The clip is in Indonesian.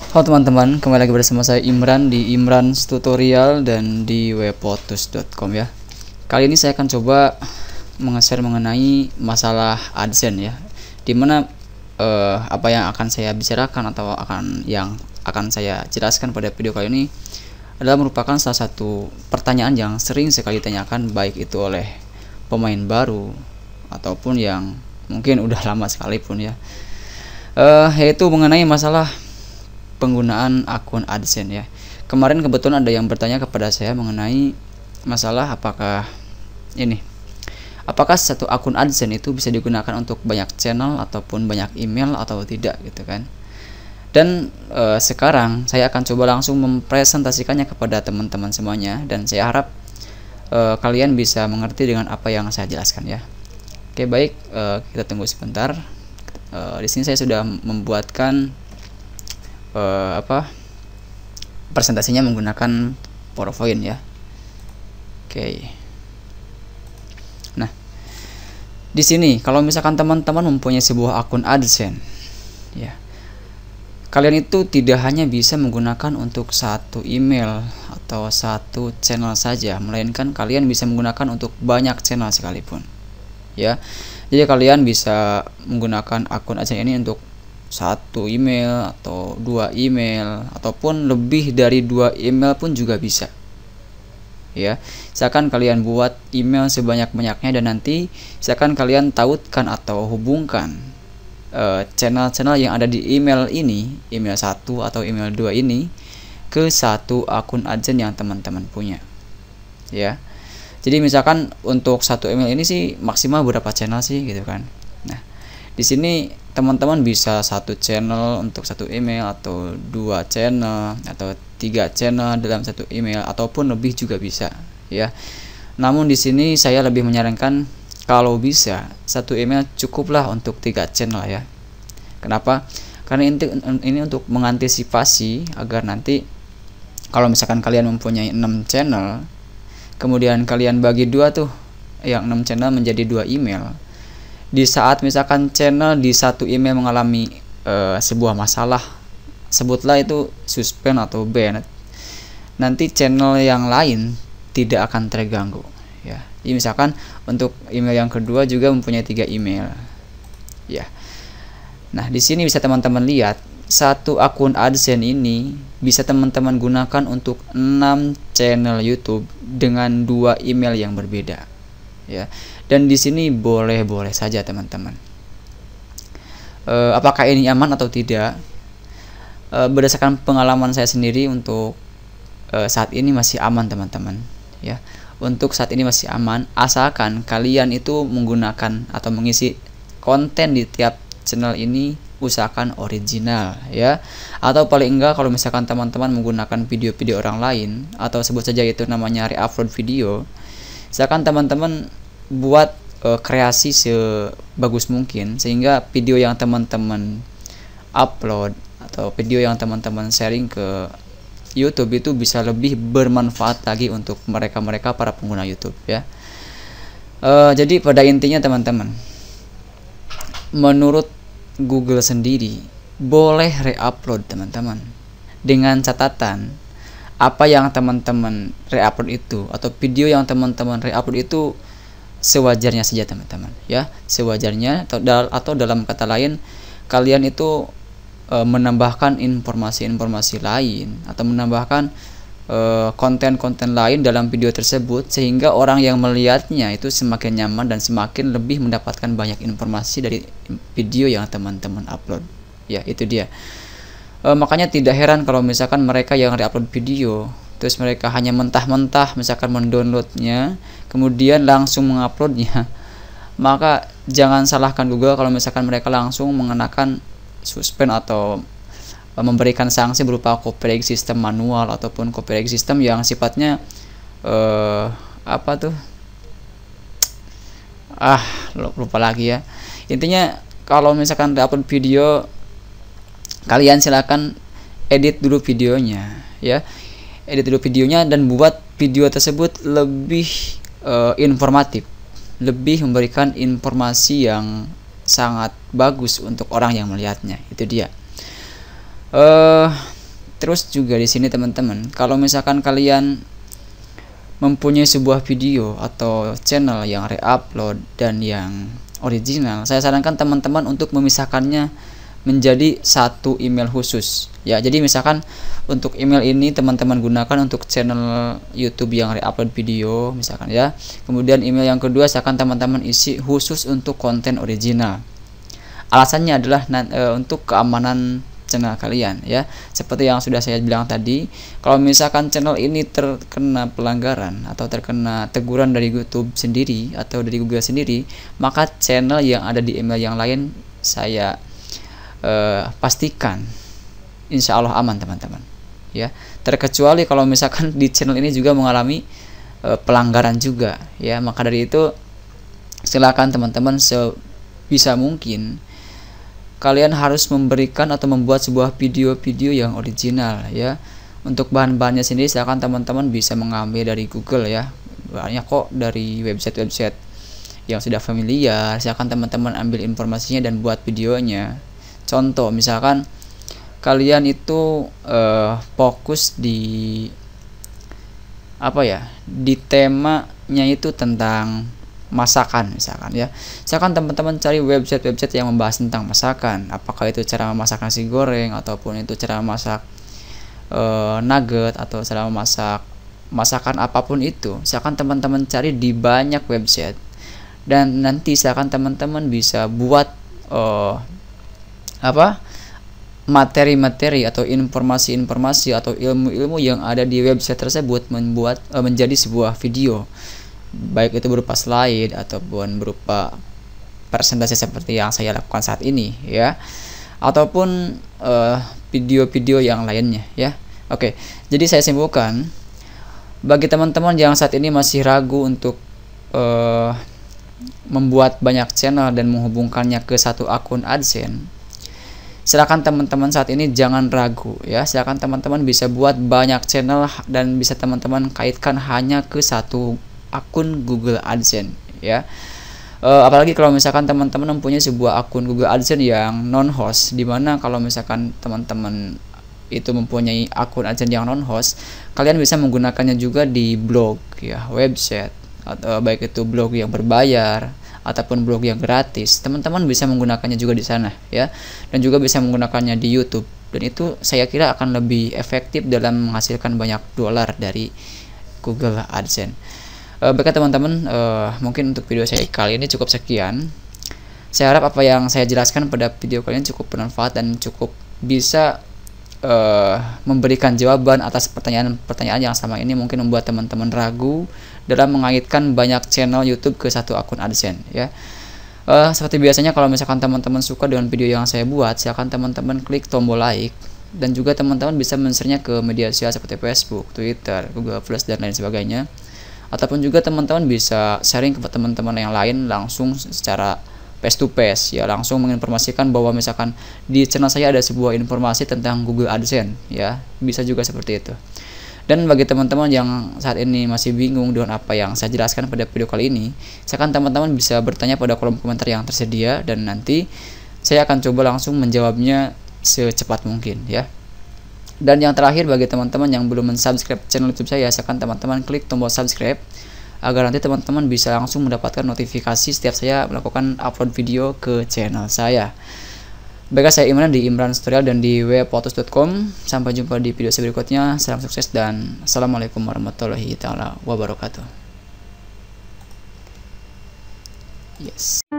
Halo teman-teman, kembali lagi bersama saya Imran di Imran's Tutorial dan di webpotus.com ya. Kali ini saya akan coba share mengenai masalah AdSense ya. Dimana apa yang akan saya bicarakan atau yang akan saya jelaskan pada video kali ini adalah merupakan salah satu pertanyaan yang sering sekali ditanyakan, baik itu oleh pemain baru ataupun yang mungkin udah lama sekalipun ya. Yaitu mengenai masalah penggunaan akun AdSense ya. Kemarin kebetulan ada yang bertanya kepada saya mengenai masalah apakah satu akun AdSense itu bisa digunakan untuk banyak channel ataupun banyak email atau tidak gitu kan. Dan sekarang saya akan coba langsung mempresentasikannya kepada teman-teman semuanya, dan saya harap kalian bisa mengerti dengan apa yang saya jelaskan ya. Oke, baik, kita tunggu sebentar. Di sini saya sudah membuatkan presentasinya menggunakan PowerPoint ya. Oke. Nah, di sini kalau misalkan teman-teman mempunyai sebuah akun AdSense ya, kalian itu tidak hanya bisa menggunakan untuk satu email atau satu channel saja, melainkan kalian bisa menggunakan untuk banyak channel sekalipun ya. Jadi kalian bisa menggunakan akun AdSense ini untuk satu email atau dua email ataupun lebih dari dua email pun juga bisa ya. Misalkan kalian buat email sebanyak-banyaknya dan nanti misalkan kalian tautkan atau hubungkan channel-channel yang ada di email ini, email 1 atau email 2 ini ke satu akun AdSense yang teman-teman punya ya. Jadi misalkan untuk satu email ini sih maksimal berapa channel sih gitu kan. Nah, di sini teman-teman bisa satu channel untuk satu email atau dua channel atau tiga channel dalam satu email ataupun lebih juga bisa ya. Namun di sini saya lebih menyarankan kalau bisa satu email cukuplah untuk tiga channel ya. Kenapa? Karena ini untuk mengantisipasi agar nanti kalau misalkan kalian mempunyai 6 channel, kemudian kalian bagi dua tuh yang 6 channel menjadi dua email. Di saat misalkan channel di satu email mengalami sebuah masalah, sebutlah itu suspend atau ban, nanti channel yang lain tidak akan terganggu ya. Jadi misalkan untuk email yang kedua juga mempunyai 3 email ya. Nah, di sini bisa teman-teman lihat satu akun AdSense ini bisa teman-teman gunakan untuk 6 channel YouTube dengan 2 email yang berbeda ya. Dan di sini boleh-boleh saja teman-teman. Apakah ini aman atau tidak? Berdasarkan pengalaman saya sendiri untuk saat ini masih aman teman-teman ya. Untuk saat ini masih aman asalkan kalian itu menggunakan atau mengisi konten di tiap channel ini usahakan original ya. Atau paling enggak kalau misalkan teman-teman menggunakan video-video orang lain atau sebut saja itu namanya re-upload video, misalkan teman-teman buat kreasi sebagus mungkin sehingga video yang teman-teman upload atau video yang teman-teman sharing ke YouTube itu bisa lebih bermanfaat lagi untuk mereka para pengguna YouTube ya. Jadi pada intinya teman-teman, menurut Google sendiri boleh re-upload teman-teman, dengan catatan apa yang teman-teman re-upload itu atau video yang teman-teman re-upload itu sewajarnya saja teman-teman ya, sewajarnya atau dalam kata lain kalian itu menambahkan informasi-informasi lain atau menambahkan konten-konten lain dalam video tersebut sehingga orang yang melihatnya itu semakin nyaman dan semakin lebih mendapatkan banyak informasi dari video yang teman-teman upload ya. Itu dia. Makanya tidak heran kalau misalkan mereka yang re-upload video terus mereka hanya mentah-mentah misalkan mendownloadnya kemudian langsung menguploadnya, maka jangan salahkan Google kalau misalkan mereka langsung mengenakan suspend atau memberikan sanksi berupa copyright system manual ataupun copyright system yang sifatnya lupa lagi ya. Intinya kalau misalkan upload video, kalian silakan edit dulu videonya ya. Edit dulu videonya dan buat video tersebut lebih informatif, lebih memberikan informasi yang sangat bagus untuk orang yang melihatnya. Itu dia. Terus juga di sini teman-teman, kalau misalkan kalian mempunyai sebuah video atau channel yang re-upload dan yang original, saya sarankan teman-teman untuk memisahkannya menjadi satu email khusus ya. Jadi misalkan untuk email ini teman-teman gunakan untuk channel YouTube yang re-upload video misalkan ya. Kemudian email yang kedua misalkan teman-teman isi khusus untuk konten original. Alasannya adalah untuk keamanan channel kalian ya. Seperti yang sudah saya bilang tadi, kalau misalkan channel ini terkena pelanggaran atau terkena teguran dari YouTube sendiri atau dari Google sendiri, maka channel yang ada di email yang lain saya pastikan insya Allah aman teman-teman ya. Terkecuali kalau misalkan di channel ini juga mengalami pelanggaran juga ya. Maka dari itu silakan teman-teman sebisa mungkin kalian harus memberikan atau membuat sebuah video-video yang original ya. Untuk bahan-bahannya sendiri silakan teman-teman bisa mengambil dari Google ya. Banyak kok dari website-website yang sudah familiar. Silakan teman-teman ambil informasinya dan buat videonya. Contoh misalkan kalian itu fokus di apa ya, di temanya itu tentang masakan misalkan ya. Misalkan teman-teman cari website-website yang membahas tentang masakan, apakah itu cara memasak nasi goreng ataupun itu cara memasak nugget atau cara memasak masakan apapun itu. Silakan teman-teman cari di banyak website dan nanti silakan teman-teman bisa buat materi-materi atau informasi-informasi atau ilmu-ilmu yang ada di website tersebut menjadi sebuah video, baik itu berupa slide ataupun berupa presentasi seperti yang saya lakukan saat ini ya, ataupun video-video yang lainnya ya. Oke, jadi saya simpulkan, bagi teman-teman yang saat ini masih ragu untuk membuat banyak channel dan menghubungkannya ke satu akun AdSense, silakan teman-teman saat ini jangan ragu ya. Silakan teman-teman bisa buat banyak channel dan bisa teman-teman kaitkan hanya ke satu akun Google AdSense ya. Apalagi kalau misalkan teman-teman mempunyai sebuah akun Google AdSense yang non-host, dimana kalau misalkan teman-teman itu mempunyai akun AdSense yang non-host, kalian bisa menggunakannya juga di blog ya, website, atau baik itu blog yang berbayar ataupun blog yang gratis. Teman-teman bisa menggunakannya juga di sana ya, dan juga bisa menggunakannya di YouTube, dan itu saya kira akan lebih efektif dalam menghasilkan banyak dolar dari Google AdSense. Baiklah teman-teman, mungkin untuk video saya kali ini cukup sekian. Saya harap apa yang saya jelaskan pada video kalian cukup bermanfaat dan cukup bisa memberikan jawaban atas pertanyaan-pertanyaan yang selama ini mungkin membuat teman-teman ragu dalam mengaitkan banyak channel YouTube ke satu akun AdSense ya. Seperti biasanya, kalau misalkan teman-teman suka dengan video yang saya buat, silakan teman-teman klik tombol like, dan juga teman-teman bisa men-share-nya ke media sosial seperti Facebook, Twitter, Google+, dan lain sebagainya. Ataupun juga teman-teman bisa sharing ke teman-teman yang lain langsung secara face to face ya, langsung menginformasikan bahwa misalkan di channel saya ada sebuah informasi tentang Google AdSense ya, bisa juga seperti itu. Dan bagi teman-teman yang saat ini masih bingung dengan apa yang saya jelaskan pada video kali ini, silakan teman-teman bisa bertanya pada kolom komentar yang tersedia, dan nanti saya akan coba langsung menjawabnya secepat mungkin ya. Dan yang terakhir, bagi teman-teman yang belum mensubscribe channel YouTube saya, silakan teman-teman klik tombol subscribe agar nanti teman-teman bisa langsung mendapatkan notifikasi setiap saya melakukan upload video ke channel saya. Baiklah, saya Imran di Imran Tutorial dan di webpotus.com. Sampai jumpa di video berikutnya. Salam sukses dan assalamualaikum warahmatullahi wabarakatuh. Yes.